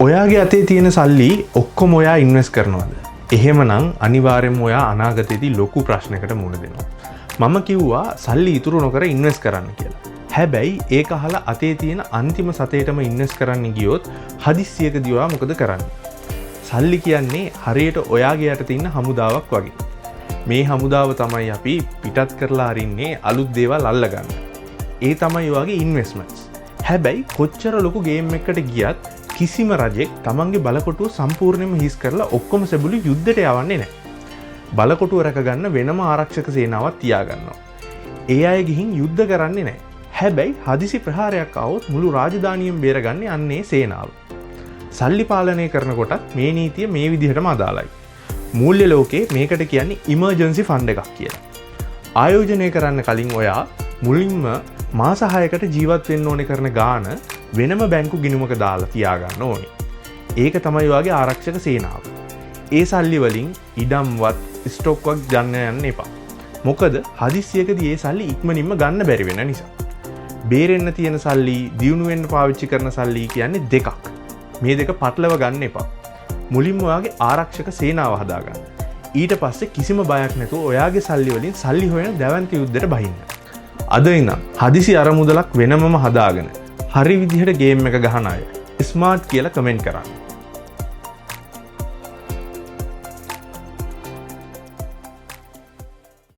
ඔයාගේ අතේ තියෙන සල්ලි ඔක්කොම ඔයා ඉන්වෙස්ට් කරනවද? එහෙමනම් අනිවාර්යෙන්ම ඔයා අනාගතයේදී ලොකු ප්‍රශ්නයකට මුහුණ දෙනවා. මම කිව්වා සල්ලි ඉතුරු නොකර ඉන්වෙස්ට් කරන්න කියලා. හැබැයි ඒක අහලා අතේ තියෙන අන්තිම සතේටම ඉන්වෙස්ට් කරන්න ගියොත් හදිස්සියකදී ඔයා මොකද කරන්නේ? සල්ලි කියන්නේ හරියට ඔයාගේ යට තියෙන හමුදාවක් වගේ. මේ හමුදාව තමයි අපි පිටත් කරලා අරින්නේ අලුත් දේවල් අල්ලගන්න. ඒ තමයි ඔයාගේ ඉන්වෙස්ට්මන්ට්ස්. හැබැයි කොච්චර ලොකු ගේම් එකකට ගියත් කිසිම රජෙක් තමන්ගේ බලකොටුව සම්පූර්ණයෙන්ම හිස් කරලා ඔක්කොම සෙබළු යුද්ධයට යවන්නේ නැහැ. බලකොටුව රැකගන්න වෙනම ආරක්ෂක සේනාවක් තියාගන්නවා. ඒ අය ගිහින් යුද්ධ කරන්නේ නැහැ. හැබැයි හදිසි ප්‍රහාරයක් ආවොත් මුළු රාජධානියම බේරගන්නේ අන්නේ සේනාව. සල්ලි පාලනය කරනකොටත් මේ නීතිය මේ විදිහටම අදාළයි. මූල්‍ය ලෝකේ මේකට කියන්නේ ඉමර්ජන්සි ෆන්ඩ් එකක් කියලා. ආයෝජනය කරන්න කලින් ඔයා මුලින්ම මාස 6කට ජීවත් වෙන්න ඕනේ කරන ගාණ වෙනම බැංකු ගිණුමක දාලා තියාගන්න ඕනේ. ඒක තමයි ඔයාගේ ආරක්ෂක සේනාව. ඒ සල්ලි වලින් ඉඩම්වත් ස්ටොක්වත් ගන්න යන්න එපා. මොකද හදිස්සියකදී ඒ සල්ලි ඉක්මනින්ම ගන්න බැරි වෙන නිසා. බේරෙන්න තියෙන සල්ලි, දියුණු වෙන්න පාවිච්චි කරන සල්ලි කියන්නේ දෙකක්. මේ දෙක පටලව ගන්න එපා. මුලින්ම ඔයාගේ ආරක්ෂක සේනාව හදාගන්න. ඊට පස්සේ කිසිම බයක් නැතුව ඔයාගේ සල්ලි වලින් සල්ලි හොයන දැවැන්ත යුද්ධයට බහින්න. අද ඉඳන් හදිසි අරමුදලක් වෙනමම හදාගෙන හරි විදිහට ගේම් එක ගහන අය ස්මාර්ට් කියලා කමෙන්ට් කරන්න.